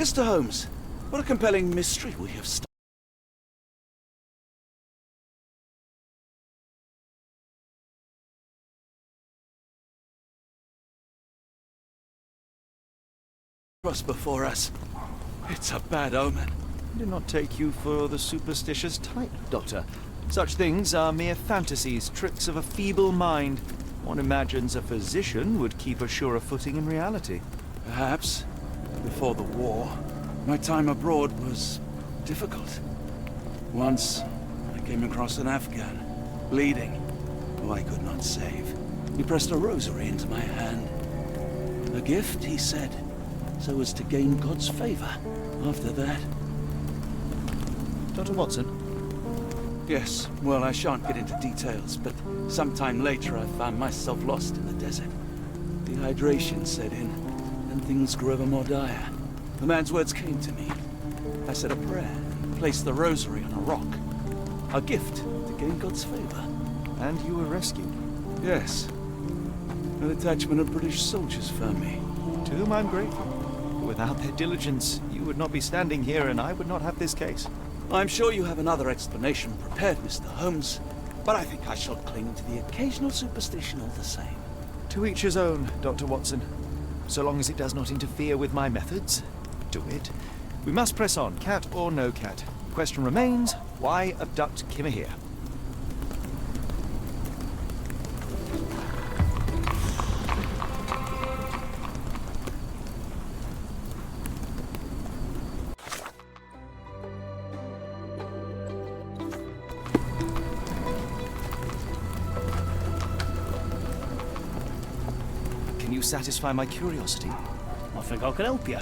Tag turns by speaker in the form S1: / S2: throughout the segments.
S1: Mr. Holmes, what a compelling mystery we have started before us. It's a bad omen.
S2: I do not take you for the superstitious type, Doctor. Such things are mere fantasies, tricks of a feeble mind. One imagines a physician would keep a surer footing in reality.
S1: Perhaps. Before the war, my time abroad was difficult. Once, I came across an Afghan, bleeding, who I could not save. He pressed a rosary into my hand. A gift, he said, so as to gain God's favor. After that...
S2: Dr. Watson?
S1: Yes, well, I shan't get into details, but sometime later I found myself lost in the desert. Dehydration set in, and things grew ever more dire. The man's words came to me. I said a prayer and placed the rosary on a rock. A gift to gain God's favor.
S2: And you were rescued?
S1: Yes. A detachment of British soldiers found me.
S2: To whom I'm grateful. Without their diligence, you would not be standing here and I would not have this case.
S1: I'm sure you have another explanation prepared, Mr. Holmes, but I think I shall cling to the occasional superstition all the same.
S2: To each his own, Dr. Watson. So long as it does not interfere with my methods, do it. We must press on, cat or no cat. The question remains, why abduct Kimihire? Can you satisfy my curiosity?
S3: I think I can help you.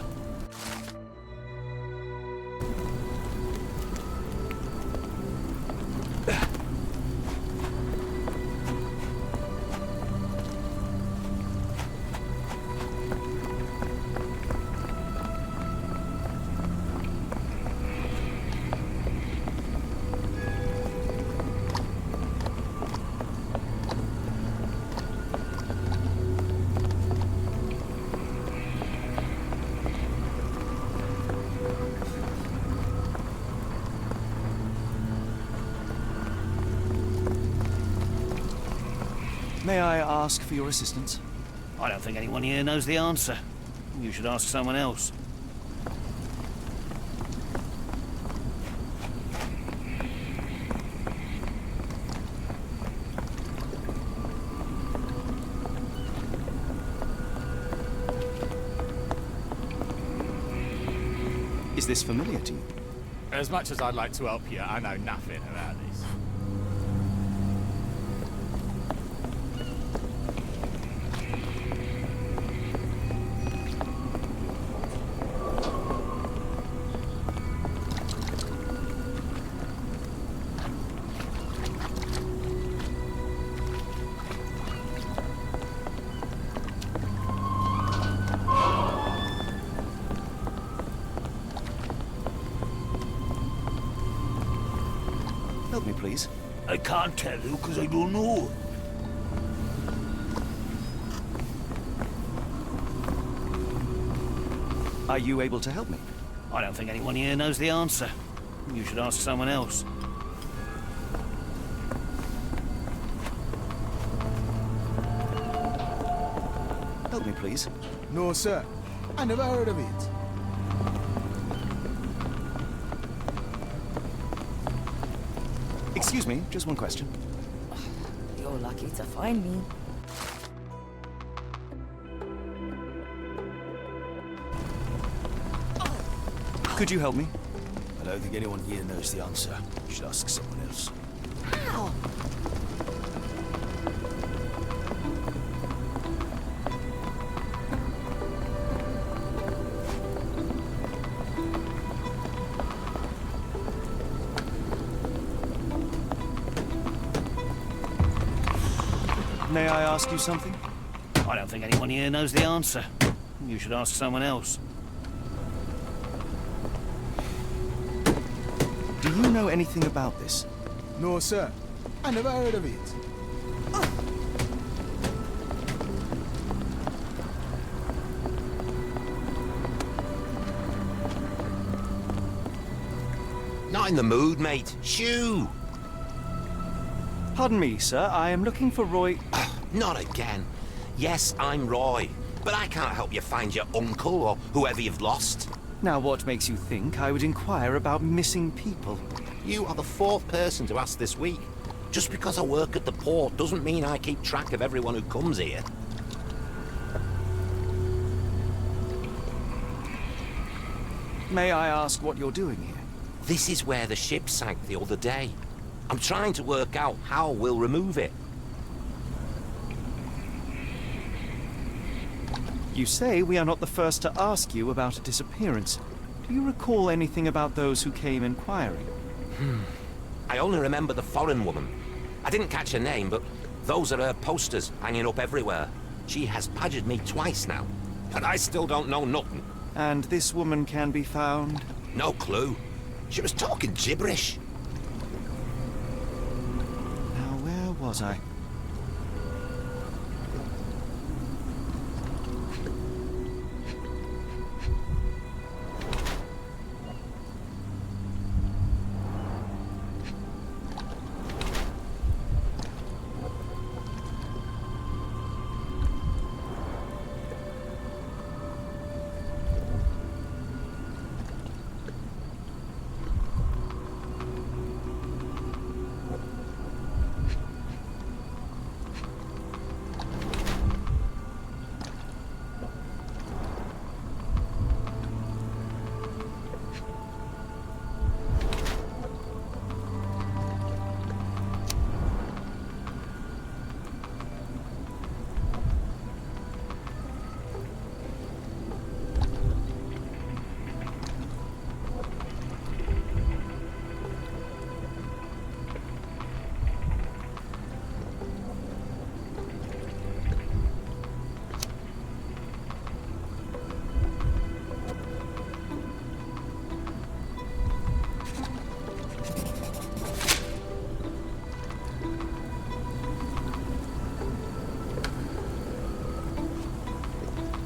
S2: May I ask for your assistance?
S3: I don't think anyone here knows the answer. You should ask someone else.
S2: Is this familiar to you?
S4: As much as I'd like to help you, I know nothing about this.
S2: Help me, please.
S3: I can't tell you because I don't know.
S2: Are you able to help me?
S3: I don't think anyone here knows the answer. You should ask someone else.
S2: Help me, please.
S5: No, sir. I never heard of it.
S2: Excuse me, just one question.
S6: You're lucky to find me.
S2: Could you help me?
S5: I don't think anyone here knows the answer. You should ask someone else.
S6: Ow!
S2: May I ask you something?
S3: I don't think anyone here knows the answer. You should ask someone else.
S2: Do you know anything about this?
S5: No, sir. I never heard of it.
S7: I'm the mood, mate. Shoo!
S2: Pardon me, sir. I am looking for Roy...
S7: Not again. Yes, I'm Roy, but I can't help you find your uncle or whoever you've lost.
S2: Now, what makes you think I would inquire about missing people?
S7: You are the fourth person to ask this week. Just because I work at the port doesn't mean I keep track of everyone who comes here.
S2: May I ask what you're doing here?
S7: This is where the ship sank the other day. I'm trying to work out how we'll remove it.
S2: You say we are not the first to ask you about a disappearance. Do you recall anything about those who came inquiring?
S7: I only remember the foreign woman. I didn't catch her name, but those are her posters hanging up everywhere. She has badgered me twice now, and I still don't know nothing.
S2: And this woman can be found?
S7: No clue. She was talking gibberish.
S2: Now, where was I?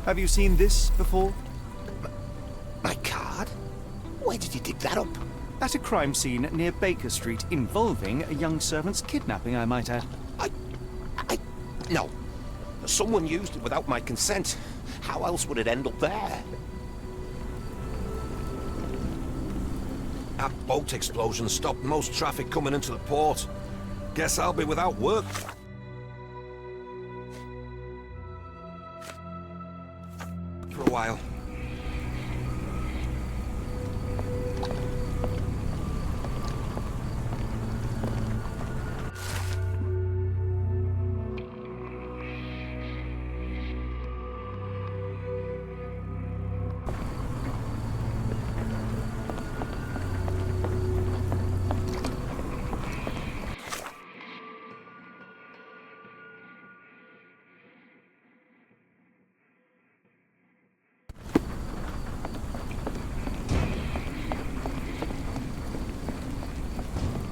S2: Have you seen this before?
S7: My card? Where did you dig that up?
S2: At a crime scene near Baker Street involving a young servant's kidnapping, I might add.
S7: No. Someone used it without my consent. How else would it end up there? That boat explosion stopped most traffic coming into the port. Guess I'll be without work for a while.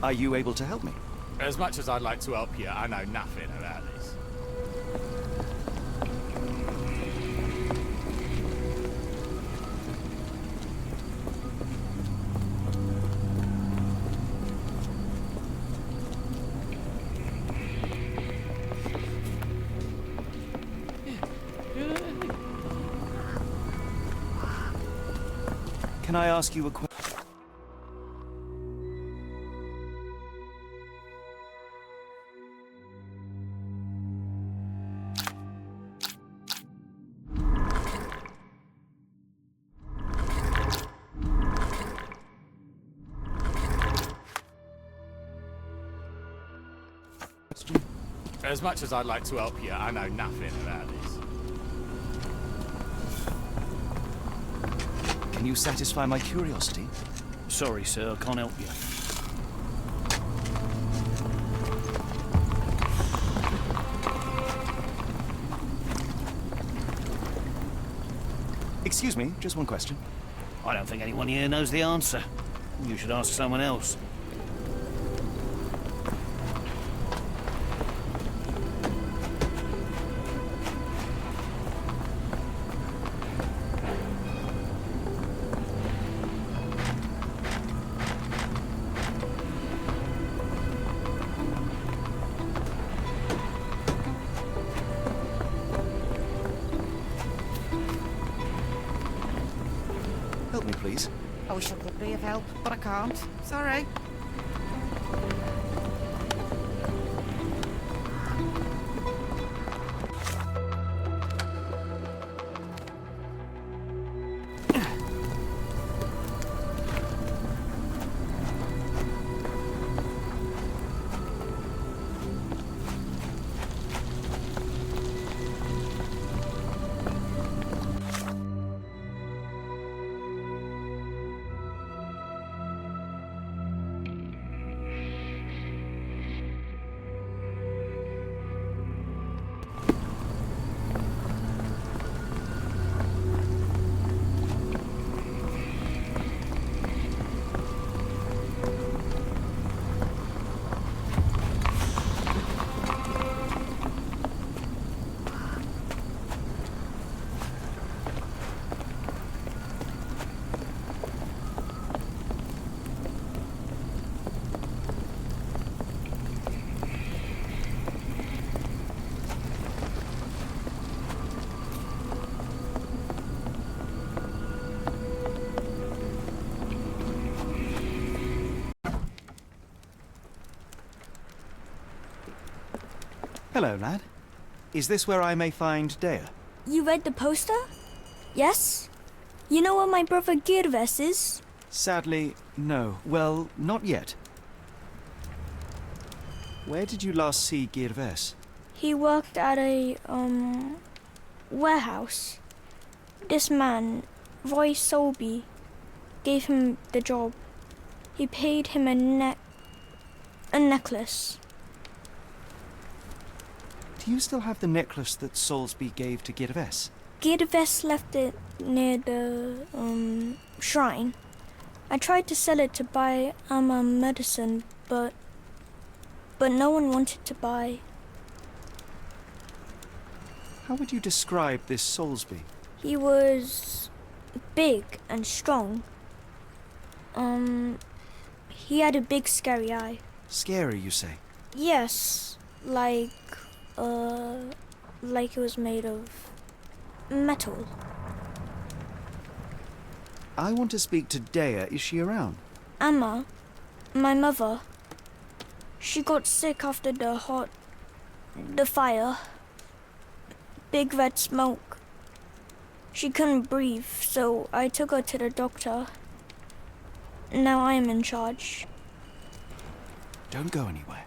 S2: Are you able to help me?
S4: As much as I'd like to help you, I know nothing about this.
S2: Can I ask you a question?
S4: As much as I'd like to help you, I know nothing about this.
S2: Can you satisfy my curiosity?
S3: Sorry, sir, I can't help you.
S2: Excuse me, just one question.
S3: I don't think anyone here knows the answer. You should ask someone else.
S8: I wish I could be of help, but I can't. Sorry.
S2: Hello, lad. Is this where I may find Dea?
S9: You read the poster? Yes? You know where my brother Gervais is?
S2: Sadly, no. Well, not yet. Where did you last see Gervais?
S9: He worked at a, warehouse. This man, Roy Soulsby, gave him the job. He paid him a necklace.
S2: Do you still have the necklace that Soulsby gave to Gervais?
S9: Gervais left it near the, shrine. I tried to sell it to buy medicine, but no one wanted to buy.
S2: How would you describe this Soulsby?
S9: He was big and strong. He had a big scary eye.
S2: Scary, you say?
S9: Yes, like it was made of metal.
S2: I want to speak to Dea. Is she around?
S9: Amma, my mother, she got sick after the fire. Big red smoke. She couldn't breathe, so I took her to the doctor. Now I am in charge.
S2: Don't go anywhere.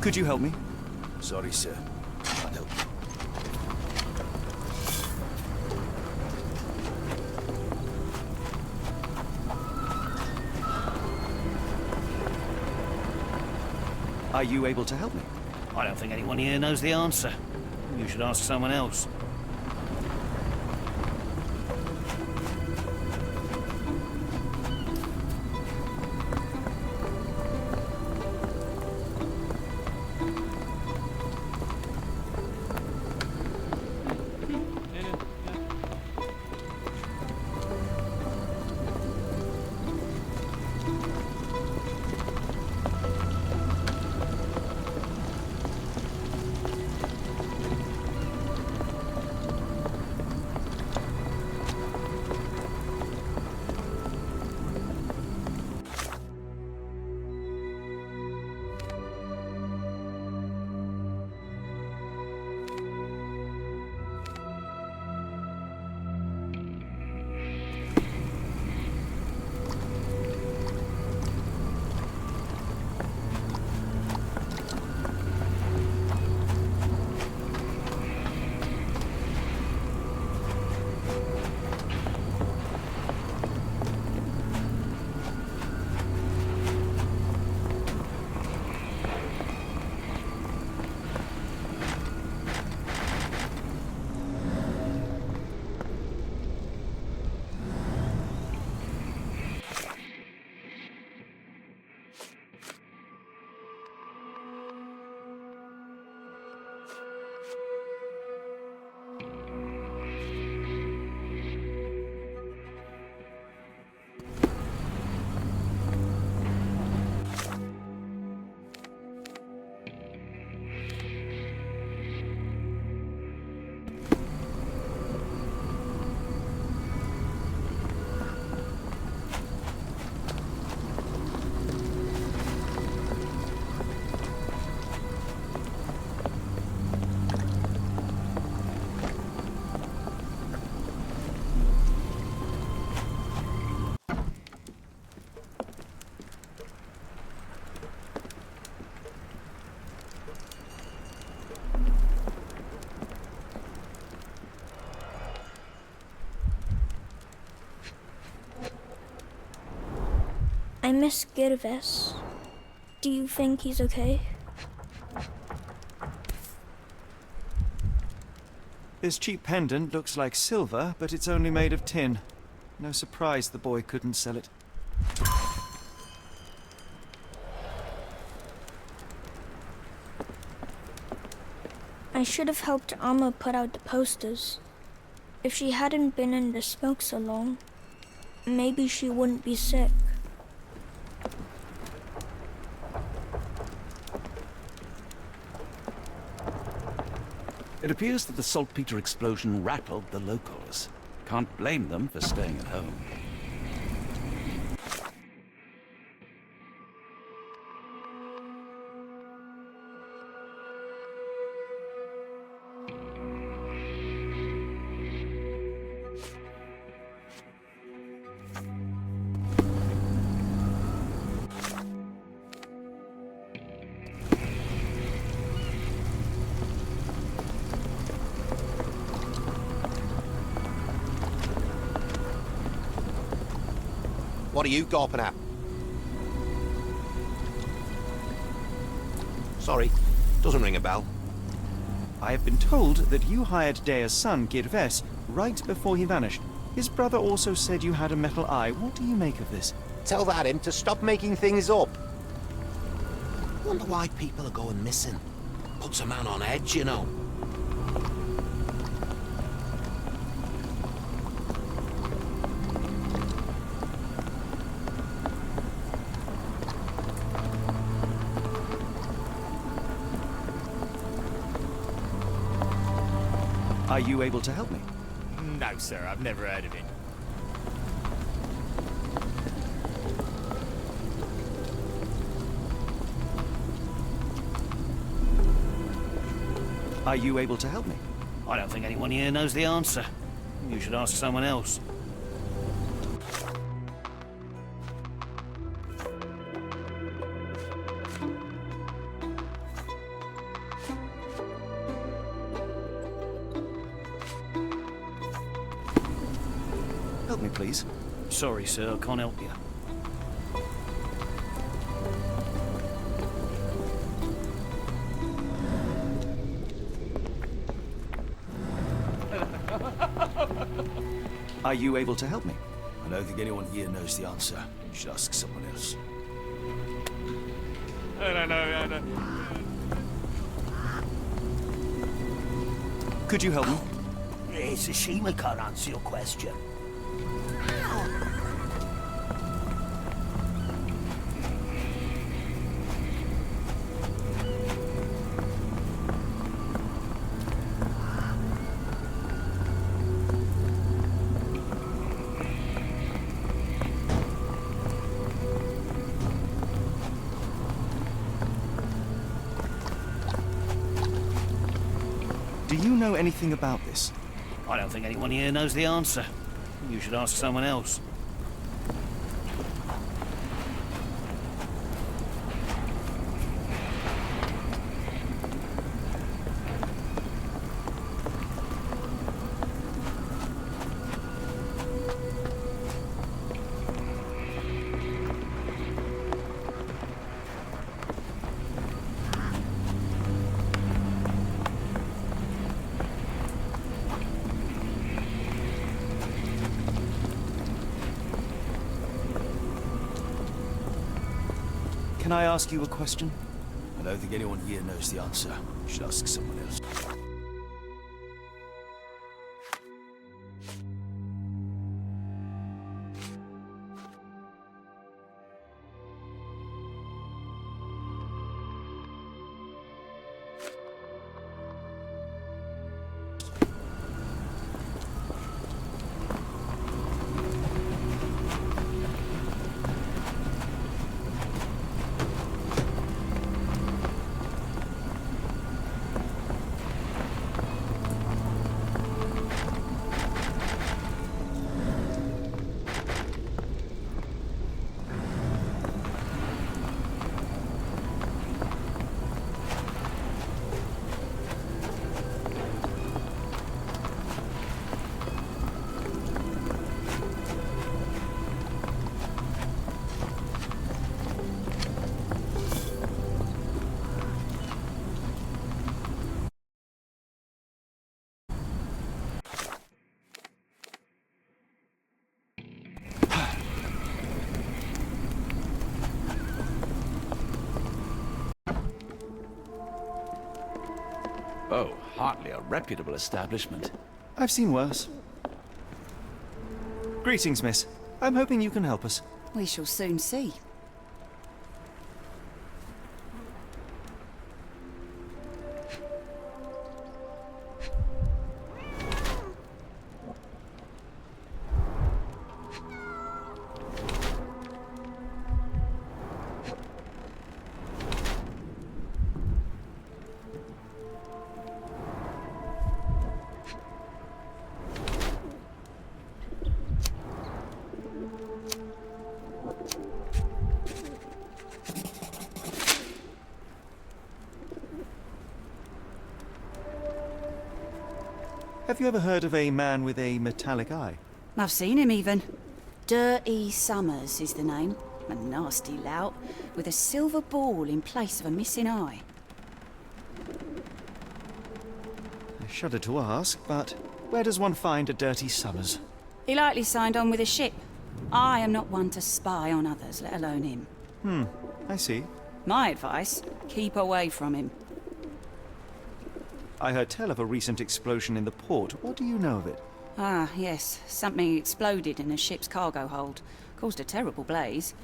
S2: Could you help me?
S5: Sorry, sir. Can't help you.
S2: Are you able to help me?
S3: I don't think anyone here knows the answer. You should ask someone else.
S9: I miss Gervais. Do you think he's okay?
S2: This cheap pendant looks like silver, but it's only made of tin. No surprise the boy couldn't sell it.
S9: I should have helped Amma put out the posters. If she hadn't been in the smoke so long, maybe she wouldn't be sick.
S1: It appears that the saltpeter explosion rattled the locals. Can't blame them for staying at home.
S10: What are you gawping at? Sorry, doesn't ring a bell.
S2: I have been told that you hired Dea's son, Gervais, right before he vanished. His brother also said you had a metal eye. What do you make of this?
S10: Tell that him to stop making things up.
S7: Wonder why people are going missing. Puts a man on edge, you know.
S2: Are you able to help me?
S4: No, sir, I've never heard of it.
S2: Are you able to help me?
S3: I don't think anyone here knows the answer. You should ask someone else.
S2: Help me, please.
S3: Sorry, sir, I can't help you.
S2: Are you able to help me?
S5: I don't think anyone here knows the answer. You should ask someone else.
S4: No.
S2: Could you help me?
S3: It's a shame I can't answer your question.
S2: Do you know anything about this?
S3: I don't think anyone here knows the answer. You should ask someone else.
S2: Can I ask you a question?
S5: I don't think anyone here knows the answer. You should ask someone else.
S1: Oh, hardly a reputable establishment.
S2: I've seen worse. Greetings, miss. I'm hoping you can help us.
S11: We shall soon see.
S2: Have you ever heard of a man with a metallic eye?
S11: I've seen him even. Dirty Summers is the name. A nasty lout, with a silver ball in place of a missing eye.
S2: I shudder to ask, but where does one find a Dirty Summers?
S11: He likely signed on with a ship. I am not one to spy on others, let alone him.
S2: I see.
S11: My advice, keep away from him.
S2: I heard tell of a recent explosion in the port. What do you know of it?
S11: Ah, yes. Something exploded in a ship's cargo hold. Caused a terrible blaze.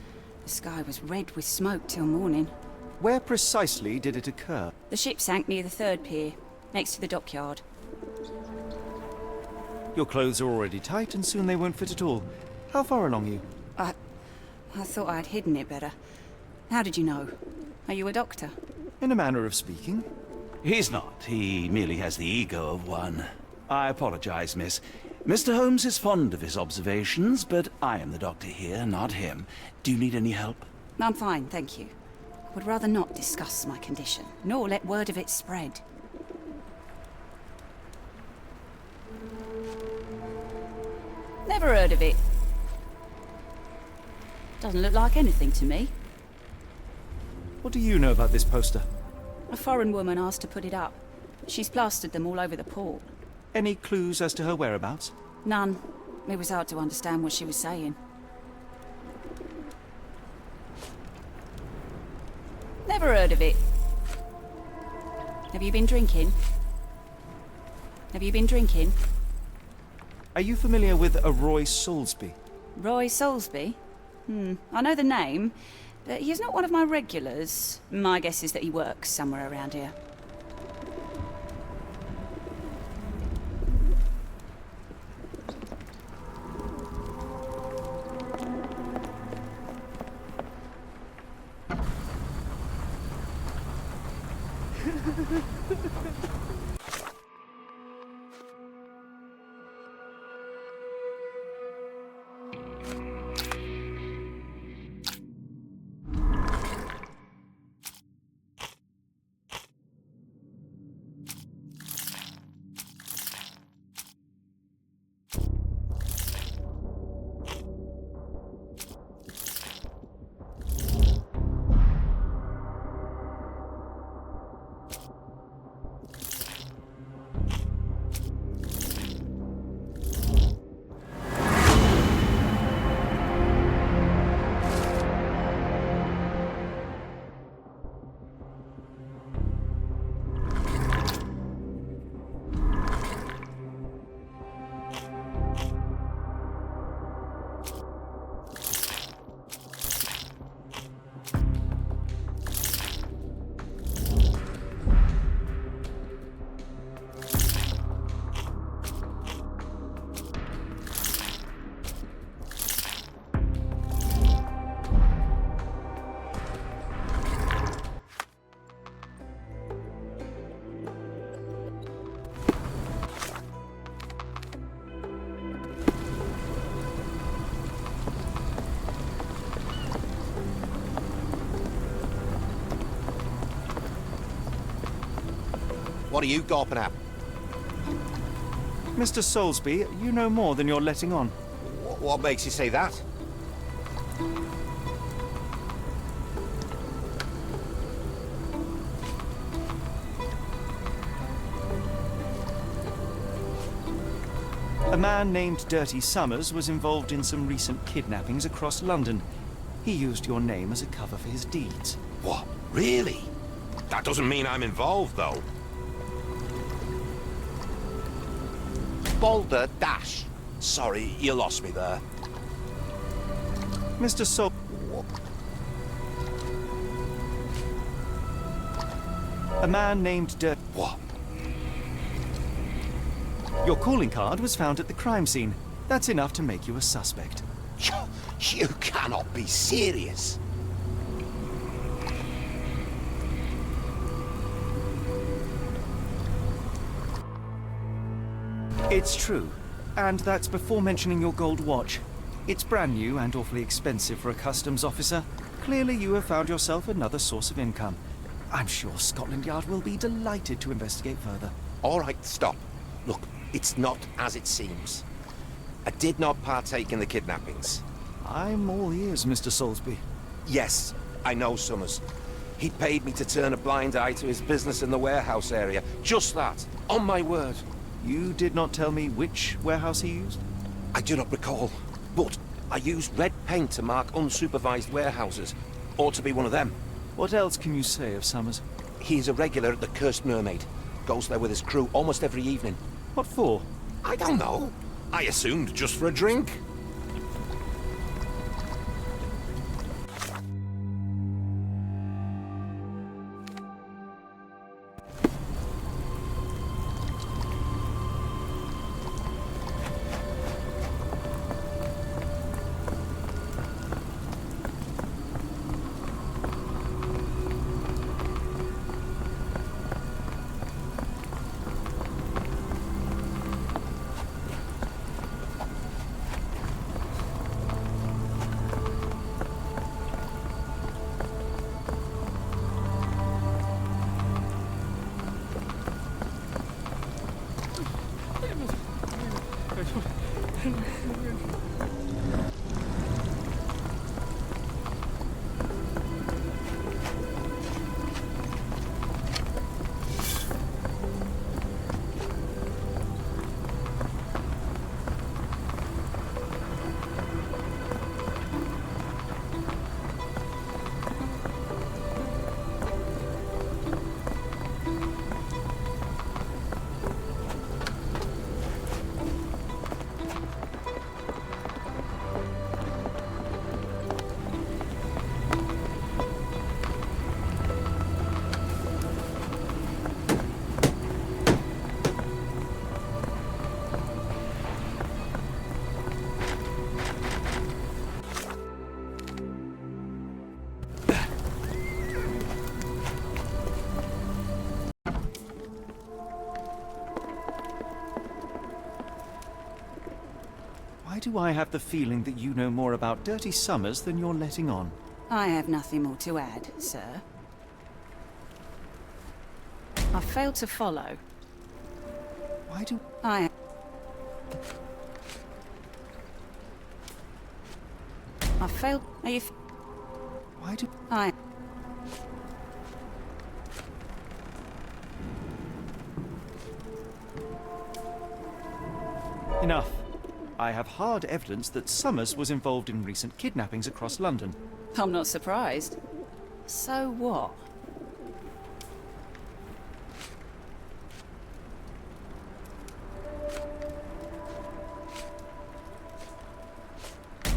S11: The sky was red with smoke till morning.
S2: Where precisely did it occur?
S11: The ship sank near the third pier, next to the dockyard.
S2: Your clothes are already tight, and soon they won't fit at all. How far along you?
S11: I thought I'd hidden it better. How did you know? Are you a doctor?
S2: In a manner of speaking.
S1: He's not. He merely has the ego of one. I apologize, miss. Mr. Holmes is fond of his observations, but I am the doctor here, not him. Do you need any help?
S11: I'm fine, thank you. I would rather not discuss my condition, nor let word of it spread. Never heard of it. Doesn't look like anything to me.
S2: What do you know about this poster?
S11: A foreign woman asked to put it up. She's plastered them all over the port.
S2: Any clues as to her whereabouts?
S11: None. It was hard to understand what she was saying. Never heard of it. Have you been drinking? Have you been drinking?
S2: Are you familiar with a Roy Soulsby?
S11: Roy Soulsby? I know the name, but he's not one of my regulars. My guess is that he works somewhere around here.
S10: What are you gawping at?
S2: Mr. Soulsby, you know more than you're letting on.
S10: What makes you say that?
S2: A man named Dirty Summers was involved in some recent kidnappings across London. He used your name as a cover for his deeds.
S7: What? Really? That doesn't mean I'm involved, though.
S10: Boulder Dash.
S5: Sorry, you lost me there.
S2: Mr. Sol... A man named
S5: What?
S2: Your calling card was found at the crime scene. That's enough to make you a suspect.
S5: You cannot be serious.
S2: It's true. And that's before mentioning your gold watch. It's brand new and awfully expensive for a customs officer. Clearly you have found yourself another source of income. I'm sure Scotland Yard will be delighted to investigate further.
S10: All right, stop. Look, it's not as it seems. I did not partake in the kidnappings.
S2: I'm all ears, Mr. Soulsby.
S10: Yes, I know Summers. He paid me to turn a blind eye to his business in the warehouse area. Just that, on my word.
S2: You did not tell me which warehouse he used?
S10: I do not recall, but I used red paint to mark unsupervised warehouses. Ought to be one of them.
S2: What else can you say of Summers?
S10: He's a regular at the Cursed Mermaid. Goes there with his crew almost every evening.
S2: What for?
S10: I don't know. I assumed just for a drink.
S2: Why do I have the feeling that you know more about Dirty Summers than you're letting on?
S11: I have nothing more to add, sir. I failed to follow.
S2: Why do...
S11: I failed... Are you...
S2: Why do...
S11: I...
S2: Enough. I have hard evidence that Summers was involved in recent kidnappings across London.
S11: I'm not surprised. So what?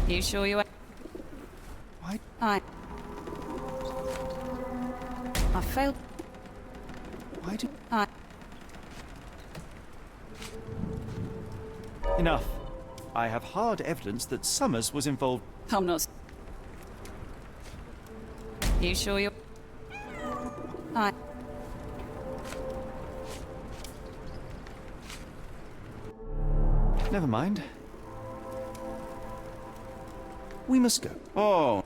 S11: You sure you...
S2: Why...
S11: I failed...
S2: Why do...
S11: I...
S2: Enough. I have hard evidence that Summers was involved...
S11: I'm not... You sure you... I...
S2: Never mind. We must go.
S1: Oh.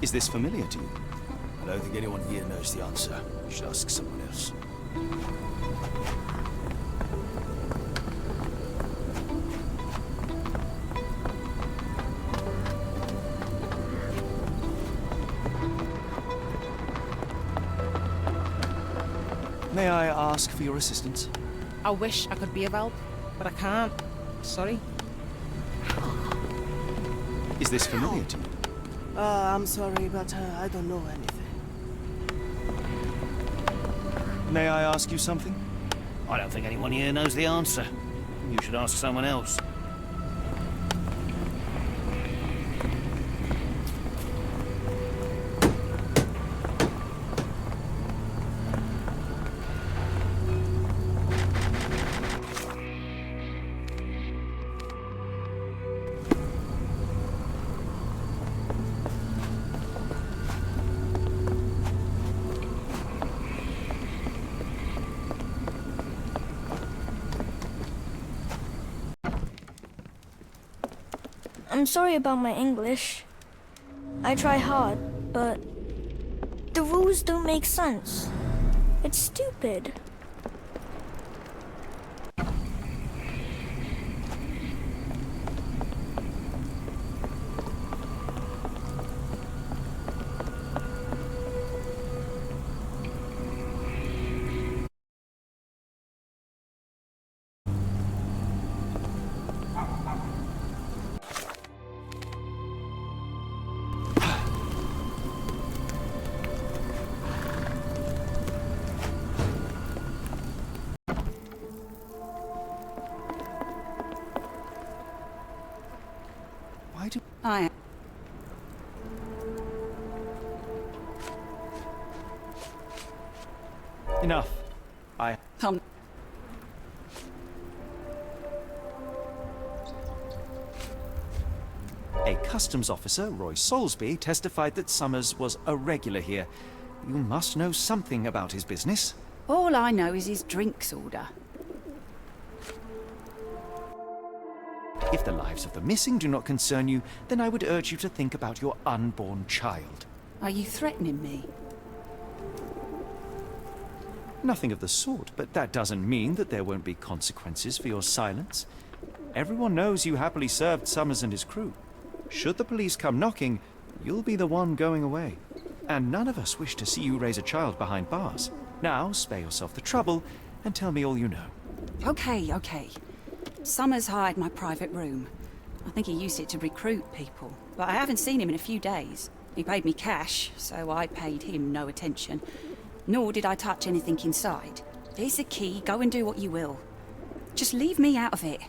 S2: Is this familiar to you?
S5: I don't think anyone here knows the answer. You should ask someone else.
S2: May I ask for your assistance?
S8: I wish I could be of help, but I can't. Sorry.
S2: Is this familiar to you?
S12: I'm sorry, but I don't know anything.
S2: May I ask you something?
S3: I don't think anyone here knows the answer. You should ask someone else.
S9: I'm sorry about my English. I try hard, but the rules don't make sense. It's stupid.
S11: I
S2: Enough.
S11: come.
S2: A customs officer, Roy Soulsby, testified that Summers was a regular here. You must know something about his business.
S11: All I know is his drinks order.
S2: If the lives of the missing do not concern you, then I would urge you to think about your unborn child.
S11: Are you threatening me?
S2: Nothing of the sort, but that doesn't mean that there won't be consequences for your silence. Everyone knows you happily served Summers and his crew. Should the police come knocking, you'll be the one going away. And none of us wish to see you raise a child behind bars. Now, spare yourself the trouble and tell me all you know.
S11: Okay. Summers hired my private room. I think he used it to recruit people, but I haven't seen him in a few days. He paid me cash, so I paid him no attention. Nor did I touch anything inside. There's the key, go and do what you will. Just leave me out of it.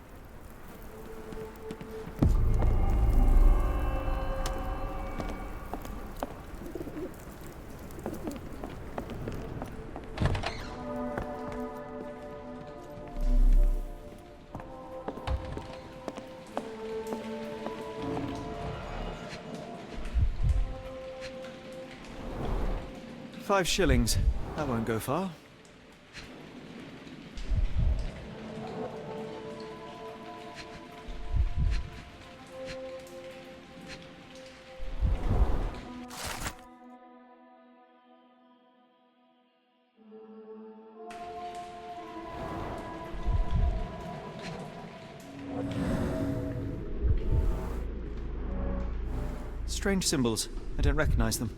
S2: £5. That won't go far. strange symbols. I don't recognize them.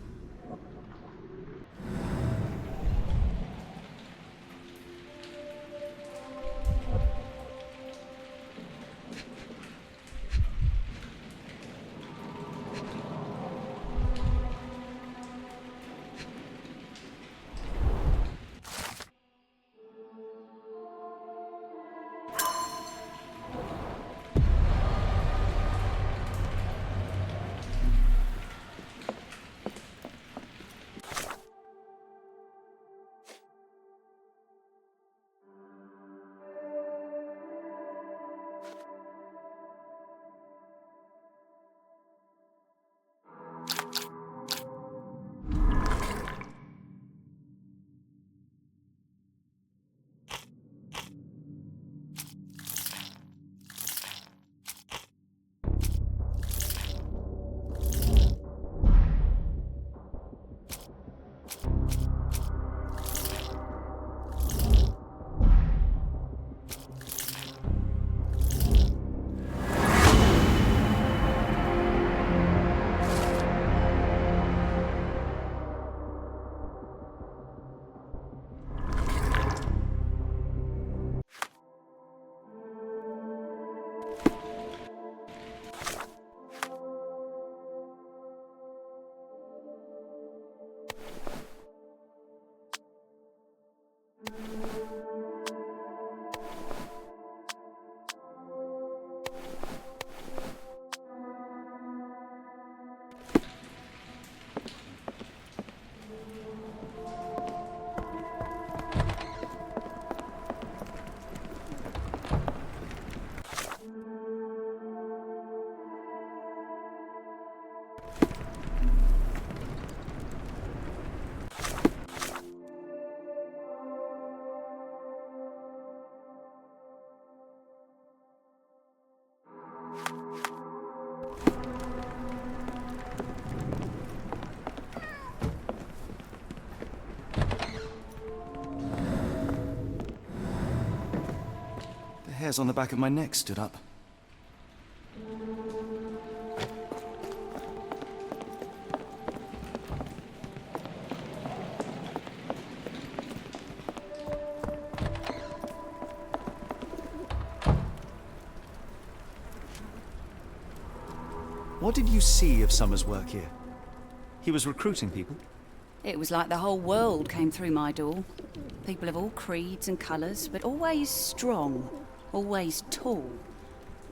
S2: The hairs on the back of my neck stood up. What did you see of Summer's work here? He was recruiting people?
S11: It was like the whole world came through my door. People of all creeds and colours, but always strong, always tall.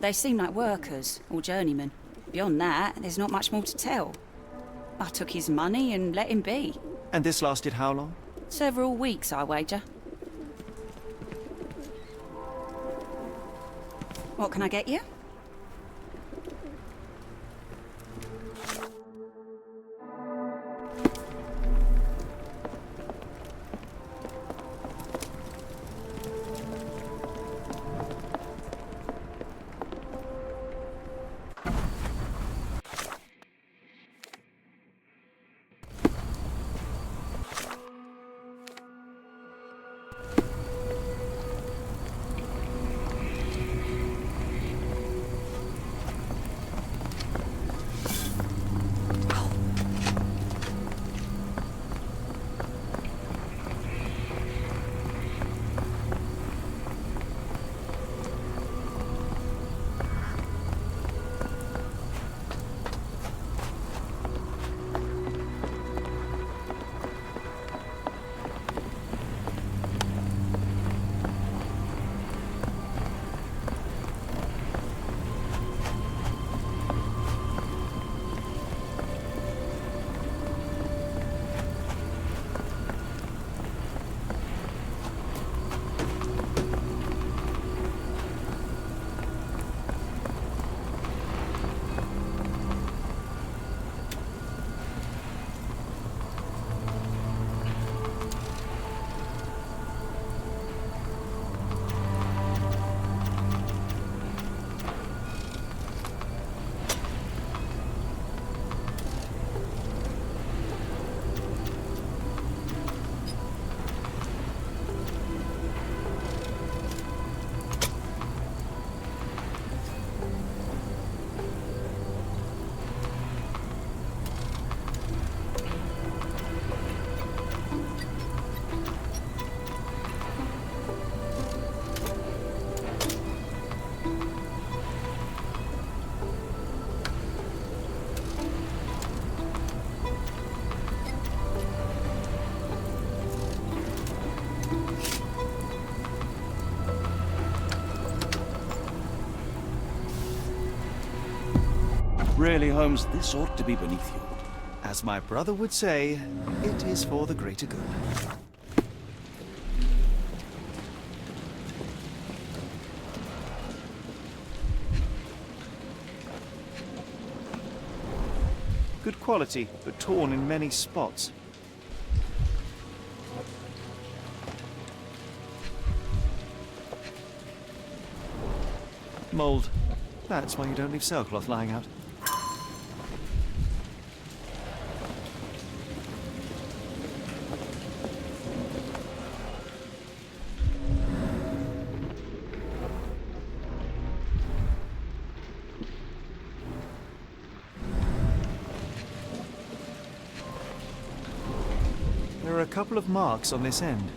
S11: They seemed like workers or journeymen. Beyond that, there's not much more to tell. I took his money and let him be.
S2: And this lasted how long?
S11: Several weeks, I wager. What can I get you?
S1: Really, Holmes, this ought to be beneath you.
S2: As my brother would say, it is for the greater good. Good quality, but torn in many spots. Mold. That's why you don't leave sailcloth lying out. There are a couple of marks on this end.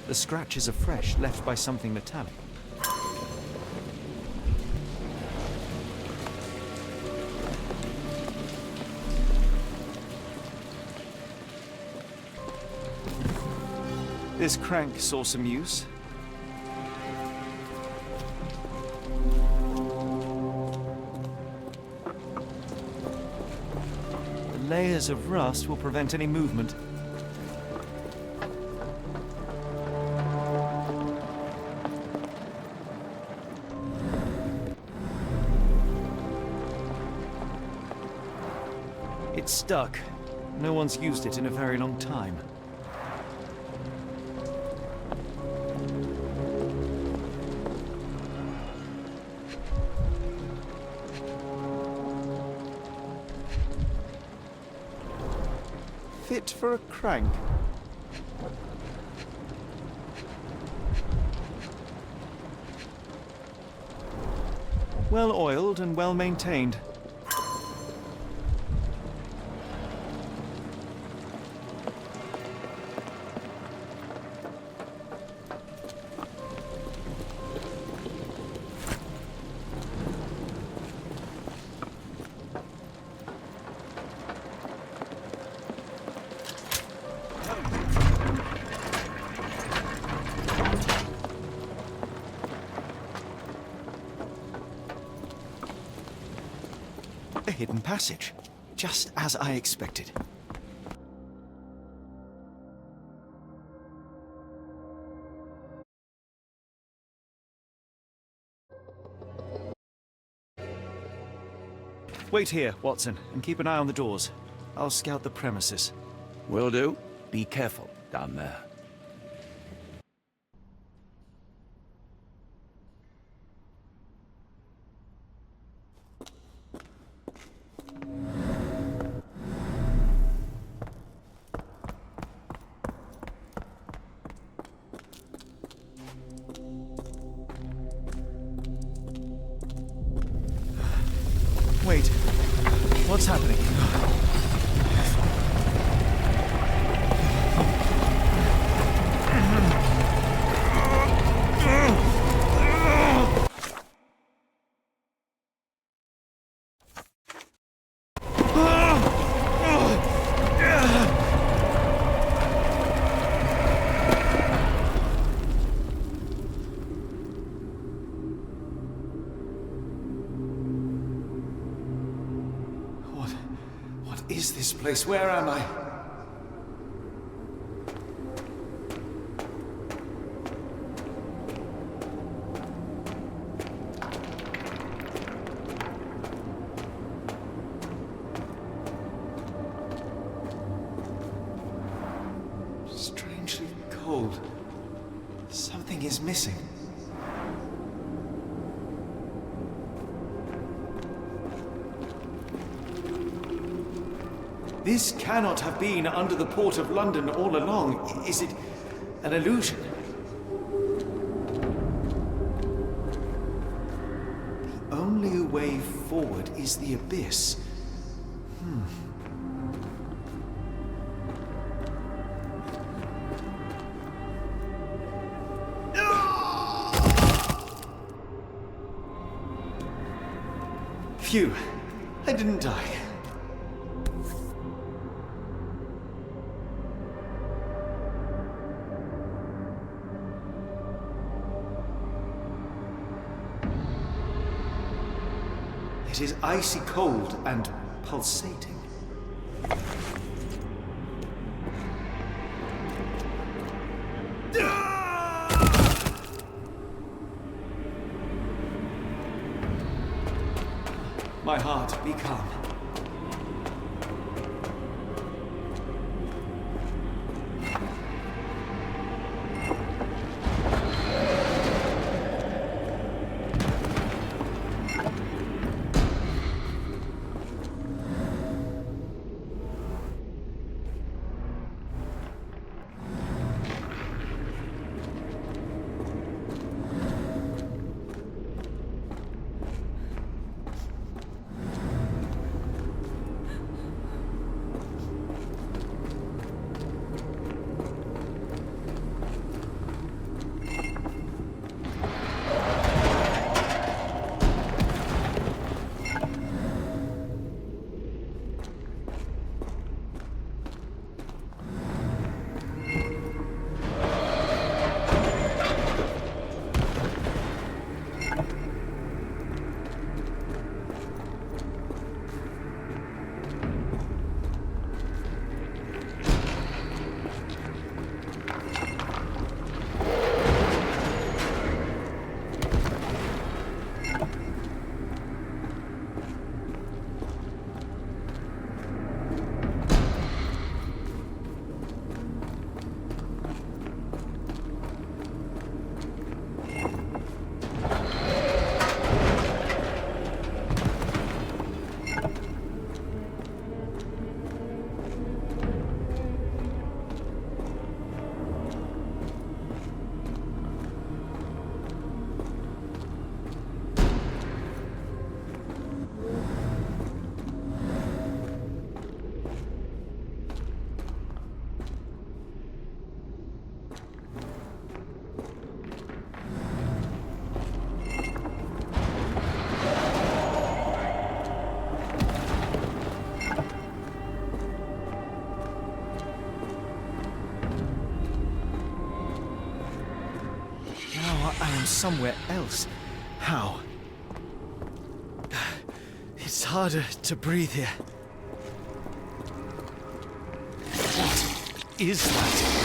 S2: The scratches are fresh, left by something metallic. This crank saw some use. The layers of rust will prevent any movement. It's stuck. No one's used it in a very long time. Fit for a crank. Well oiled and well maintained. A hidden passage, just as I expected. Wait here, Watson, and keep an eye on the doors. I'll scout the premises.
S1: Will do. Be careful down there.
S2: Wait, what's happening? Is this place? Where am I? Strangely cold. Something is missing. This cannot have been under the port of London all along. Is it an illusion? The only way forward is the abyss. Phew, I didn't die. It is icy cold and pulsating. My heart, be calm. Somewhere else. How? It's harder to breathe here. What is that?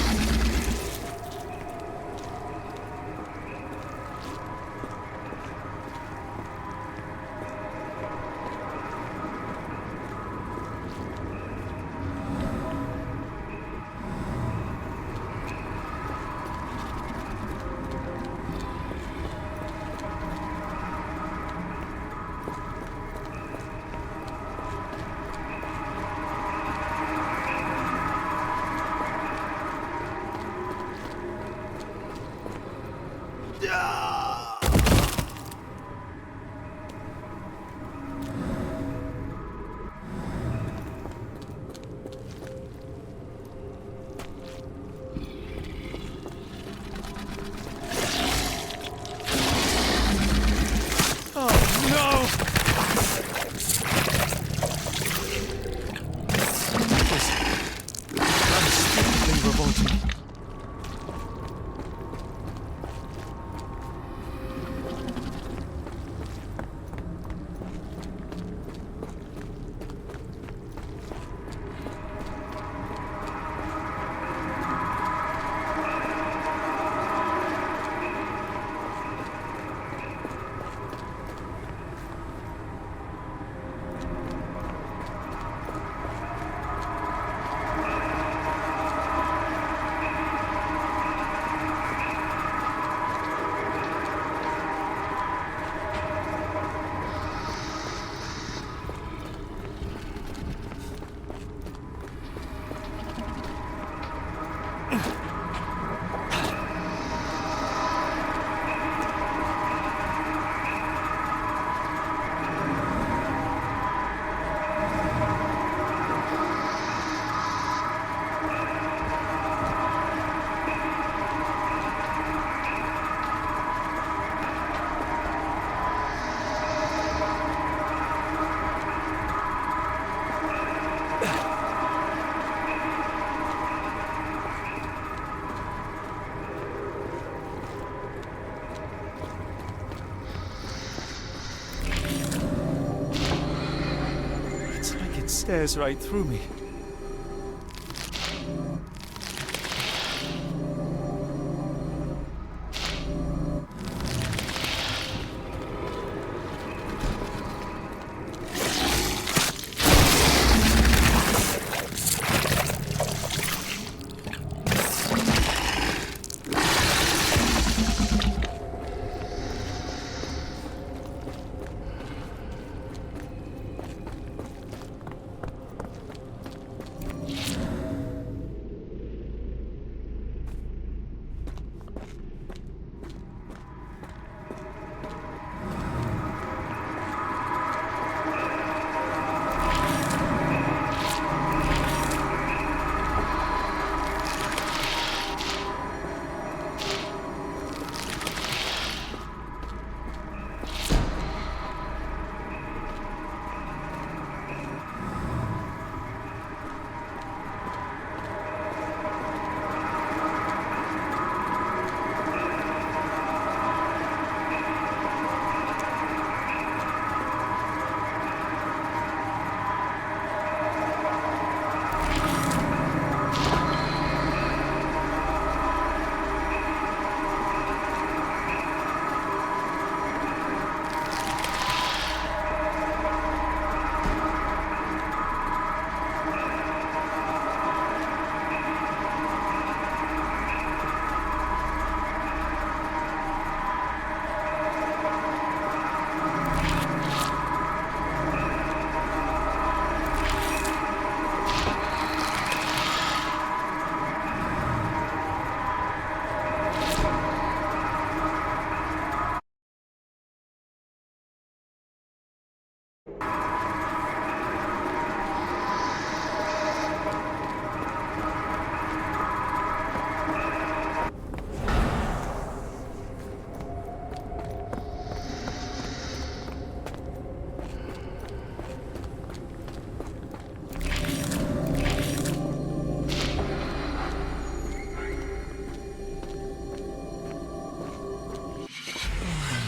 S2: stares right through me.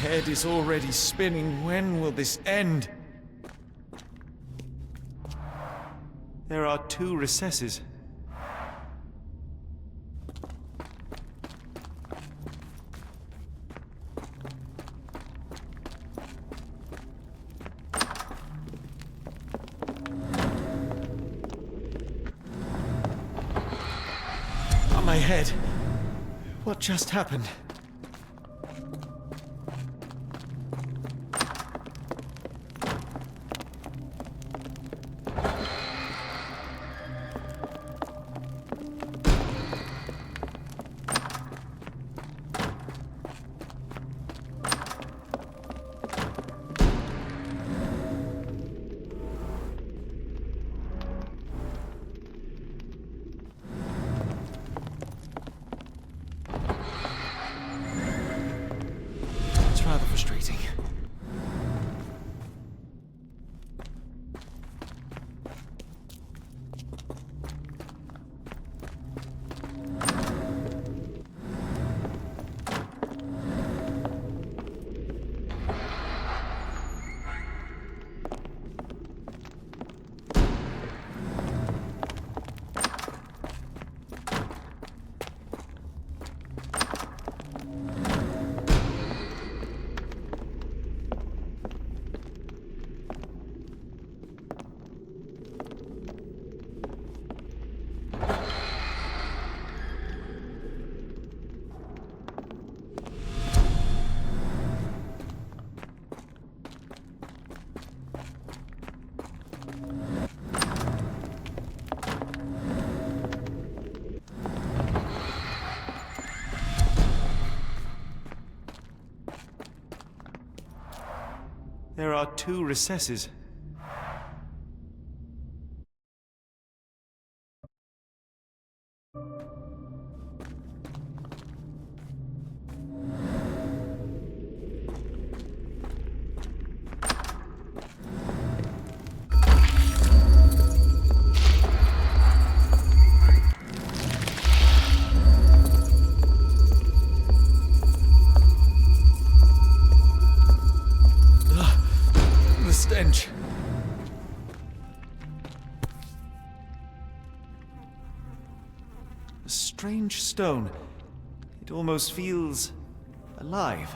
S2: Head is already spinning. When will this end? There are 2 recesses. On my head. What just happened? Frustrating. There are 2 recesses. strange stone. It almost feels alive.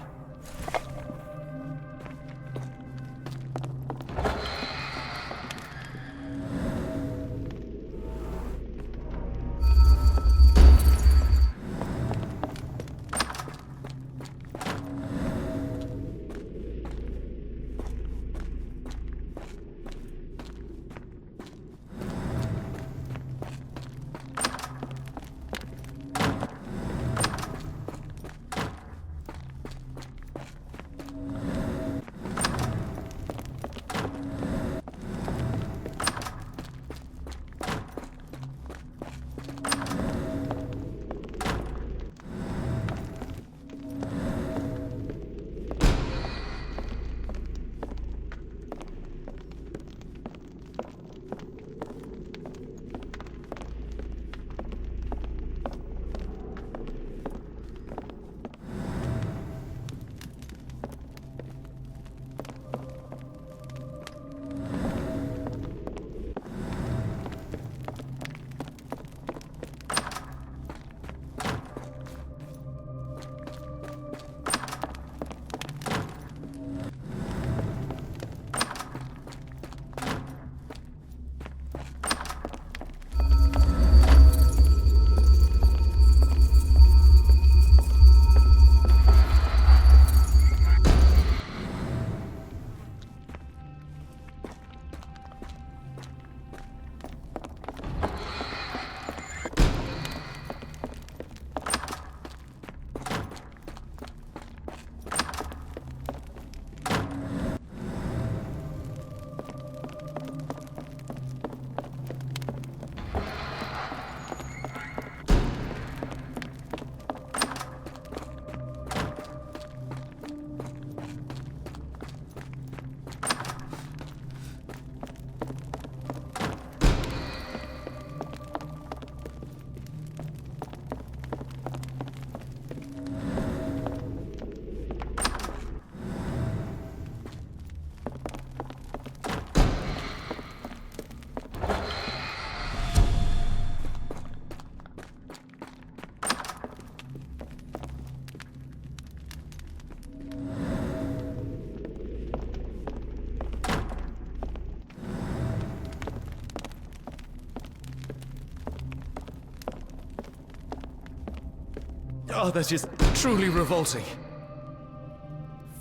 S2: Oh, that is truly revolting.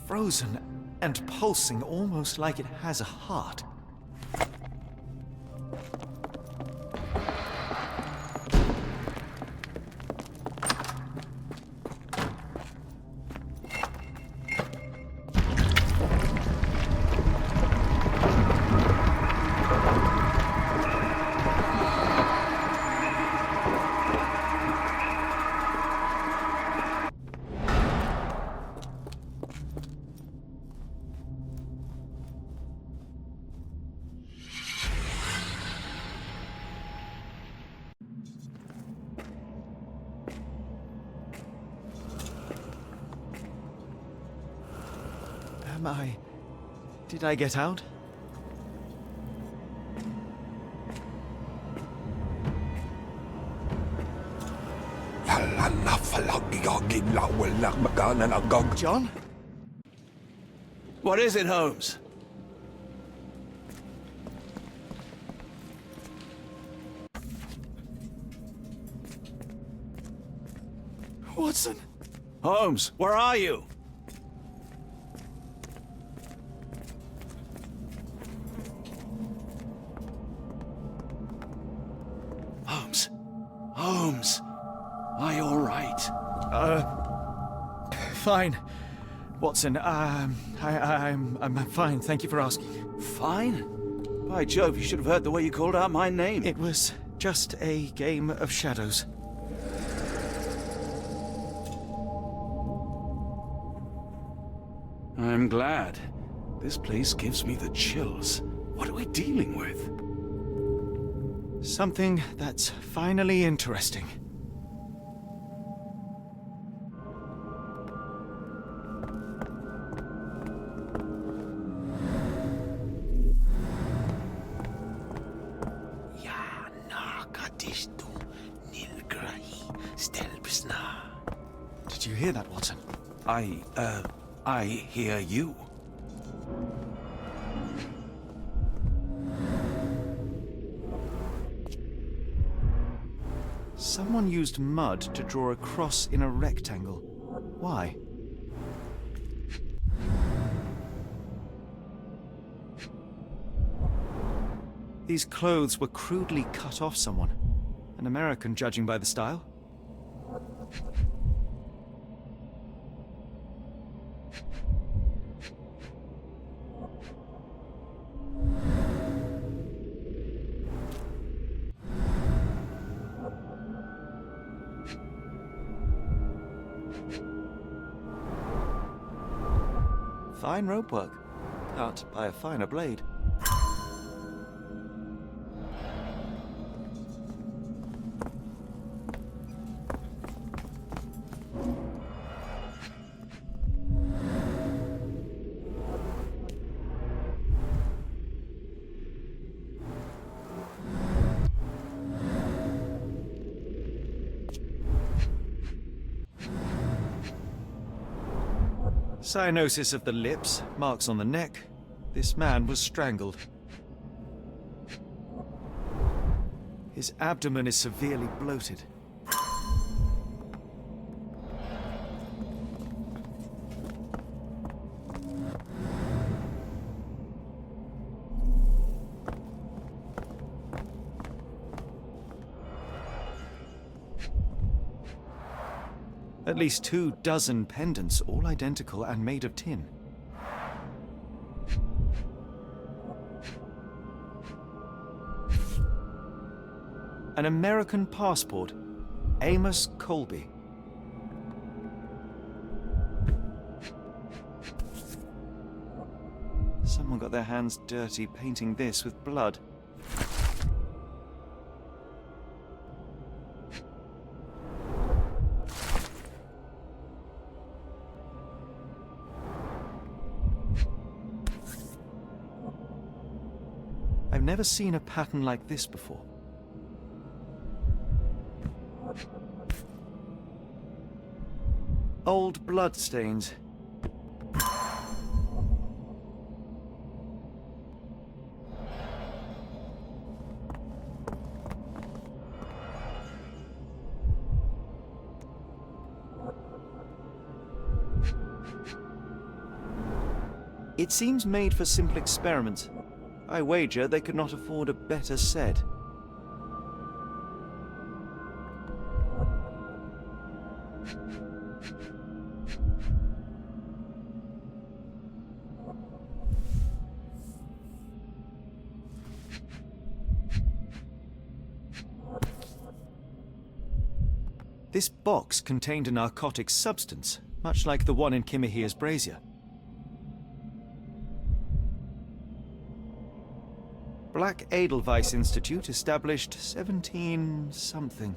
S2: Frozen and pulsing, almost like it has a heart. Did I get out? John?
S1: What is it, Holmes?
S2: Watson?
S1: Holmes, where are you? Holmes, are you all right?
S2: Fine. Watson, I'm fine, thank you for asking.
S1: Fine? By Jove, you should have heard the way you called out my name.
S2: It was just a game of shadows.
S1: I'm glad. This place gives me the chills. What are we dealing with?
S2: Something that's finally interesting. hear that, Watson?
S1: I hear you.
S2: Someone used mud to draw a cross in a rectangle. Why? These clothes were crudely cut off someone. An American, judging by the style. Fine rope work, cut by a finer blade. Cyanosis of the lips, marks on the neck. This man was strangled. His abdomen is severely bloated. At least 24 pendants, all identical and made of tin. An American passport. Amos Colby. Someone got their hands dirty painting this with blood. I've never seen a pattern like this before. Old bloodstains. It seems made for simple experiments. I wager they could not afford a better set. This box contained a narcotic substance, much like the one in Kimihire's brazier. Black Edelweiss Institute, established 17-something.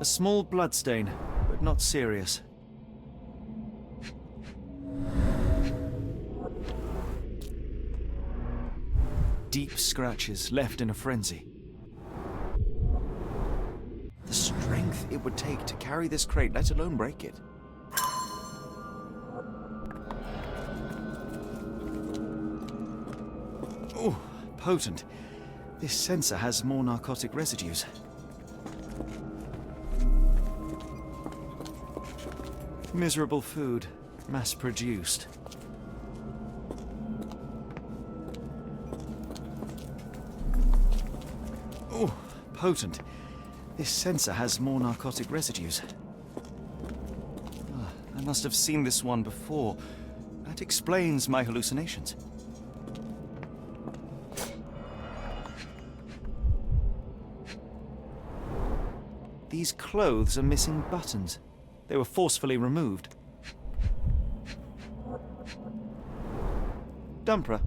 S2: A small bloodstain, but not serious. Deep scratches left in a frenzy. The strength it would take to carry this crate, let alone break it. Oh, potent. This sensor has more narcotic residues. Miserable food, mass-produced. Oh, potent. This sensor has more narcotic residues. I must have seen this one before. That explains my hallucinations. These clothes are missing buttons. They were forcefully removed. Dumpra,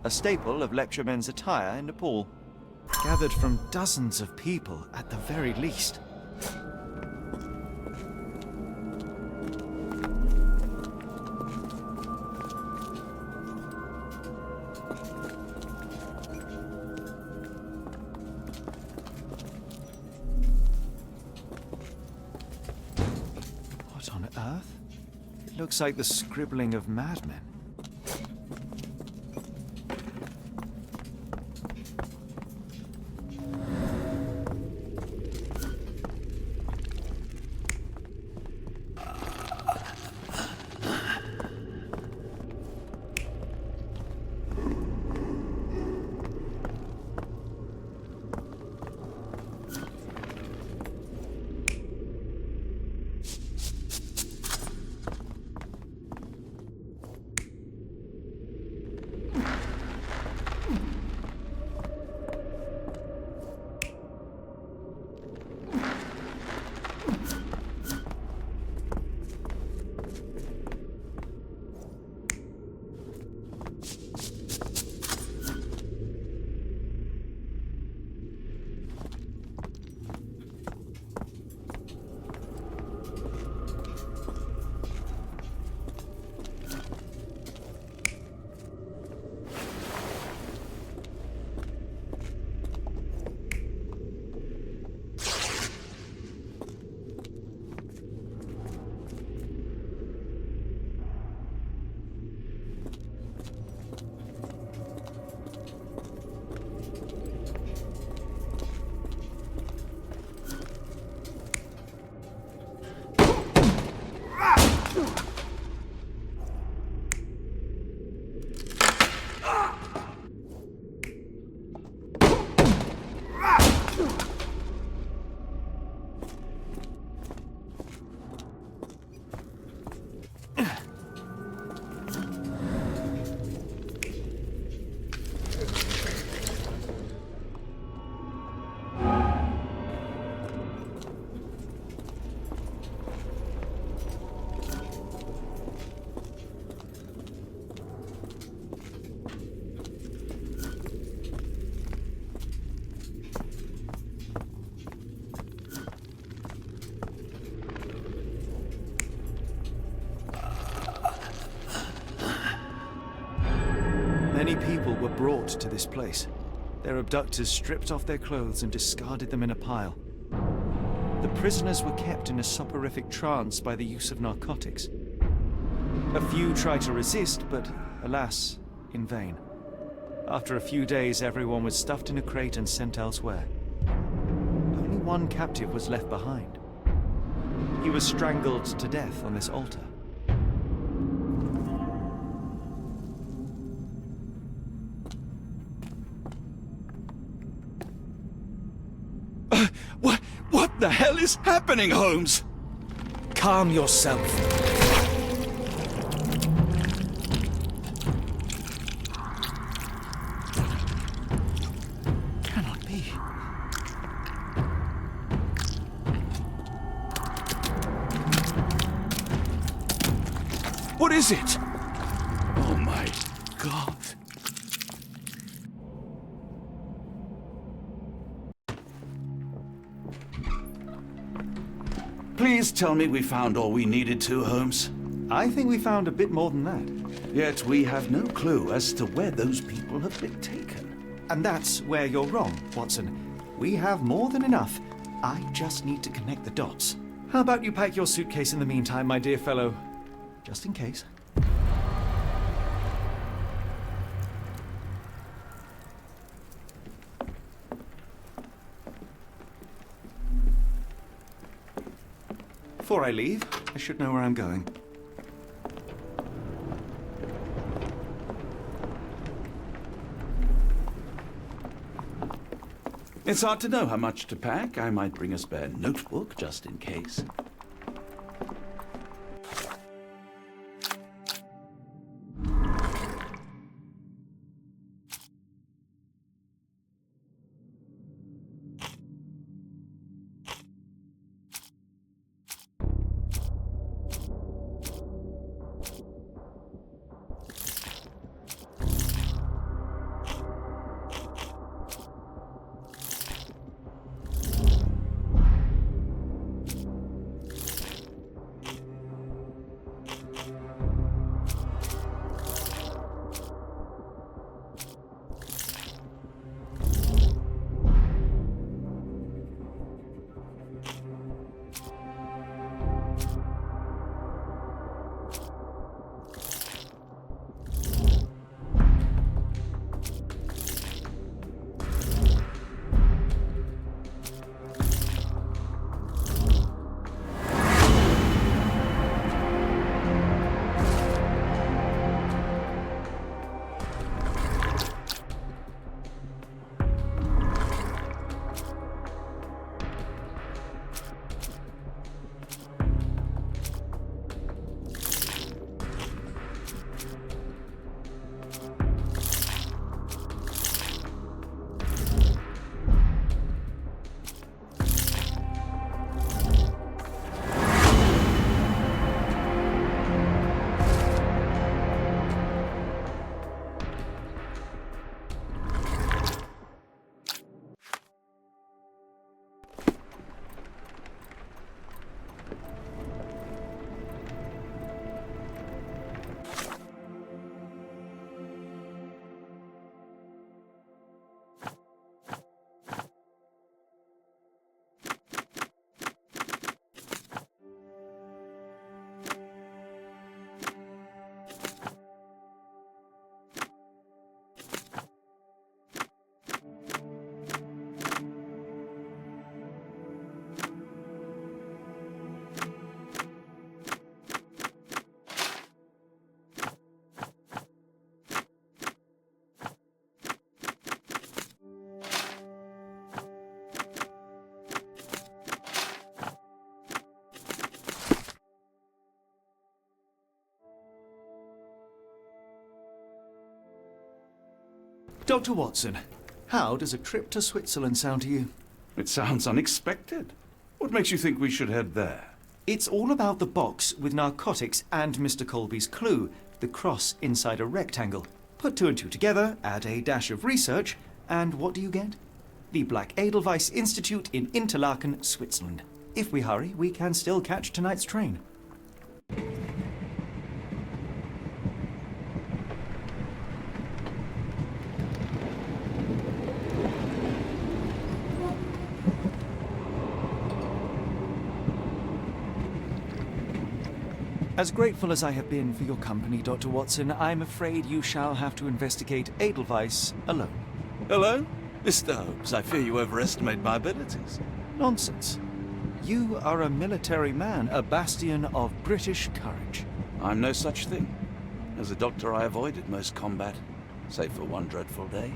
S2: a staple of lecturemen's attire in Nepal. Gathered from dozens of people, at the very least. What on earth? It looks like the scribbling of madmen. Many people were brought to this place. Their abductors stripped off their clothes and discarded them in a pile. The prisoners were kept in a soporific trance by the use of narcotics. A few tried to resist, but alas, in vain. After a few days, everyone was stuffed in a crate and sent elsewhere. Only one captive was left behind. He was strangled to death on this altar.
S1: What the hell is happening, Holmes?
S5: Calm yourself.
S2: Cannot be.
S1: What is it? Oh my God. Please tell me we found all we needed to, Holmes.
S2: I think we found a bit more than that.
S1: Yet we have no clue as to where those people have been taken.
S2: And that's where you're wrong, Watson. We have more than enough. I just need to connect the dots. How about you pack your suitcase in the meantime, my dear fellow? Just in case. Before I leave, I should know where I'm going.
S1: It's hard to know how much to pack. I might bring a spare notebook just in case.
S2: Dr. Watson, how does a trip to Switzerland sound to you?
S1: It sounds unexpected. What makes you think we should head there?
S2: It's all about the box with narcotics and Mr. Colby's clue, the cross inside a rectangle. Put two and two together, add a dash of research, and what do you get? The Black Edelweiss Institute in Interlaken, Switzerland. If we hurry, we can still catch tonight's train. As grateful as I have been for your company, Dr. Watson, I'm afraid you shall have to investigate Edelweiss alone.
S1: Hello? Mr. Holmes, I fear you overestimate my abilities.
S2: Nonsense. You are a military man, a bastion of British courage.
S1: I'm no such thing. As a doctor, I avoided most combat, save for one dreadful day.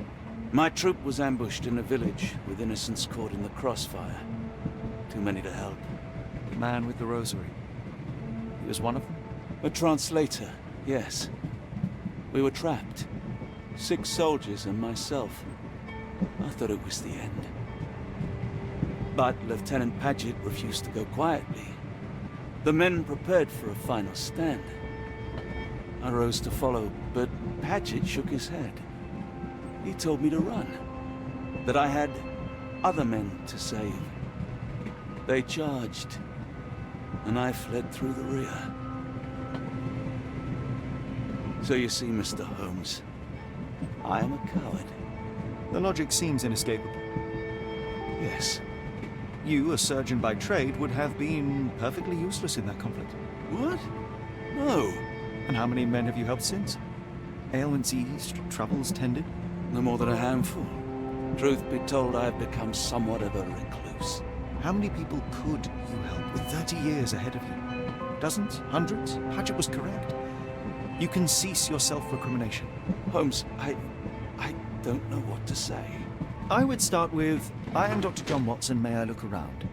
S1: My troop was ambushed in a village with innocents caught in the crossfire. Too many to help.
S2: The man with the Rosary. He was one of them?
S1: A translator, yes. We were trapped. 6 soldiers and myself. I thought it was the end. But Lieutenant Paget refused to go quietly. The men prepared for a final stand. I rose to follow, but Paget shook his head. He told me to run. That I had other men to save. They charged, and I fled through the rear. So you see, Mr. Holmes, I am a coward.
S2: The logic seems inescapable.
S1: Yes.
S2: You, a surgeon by trade, would have been perfectly useless in that conflict.
S1: What? No.
S2: And how many men have you helped since? Ailments eased, troubles tended?
S1: No more than a handful. Truth be told, I have become somewhat of a recluse.
S2: How many people could you help with 30 years ahead of you? Dozens? Hundreds? Paget was correct. You can cease your self-recrimination.
S1: Holmes, I don't know what to say.
S2: I would start with, I am Dr. John Watson, may I look around?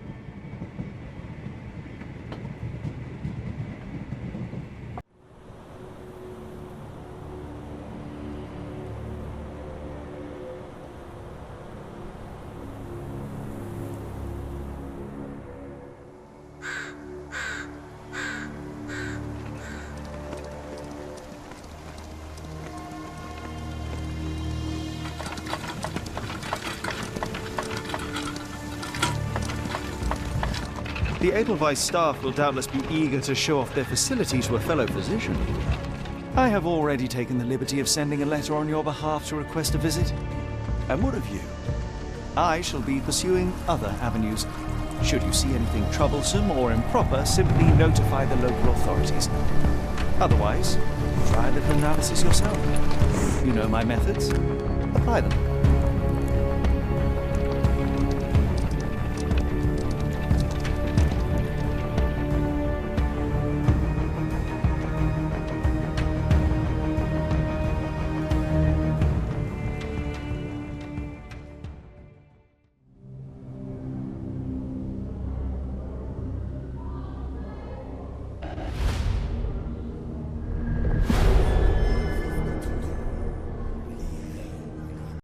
S2: The Edelweiss staff will doubtless be eager to show off their facility to a fellow physician. I have already taken the liberty of sending a letter on your behalf to request a visit.
S1: And what of you?
S2: I shall be pursuing other avenues. Should you see anything troublesome or improper, simply notify the local authorities. Otherwise, try a little analysis yourself. You know my methods. Apply them.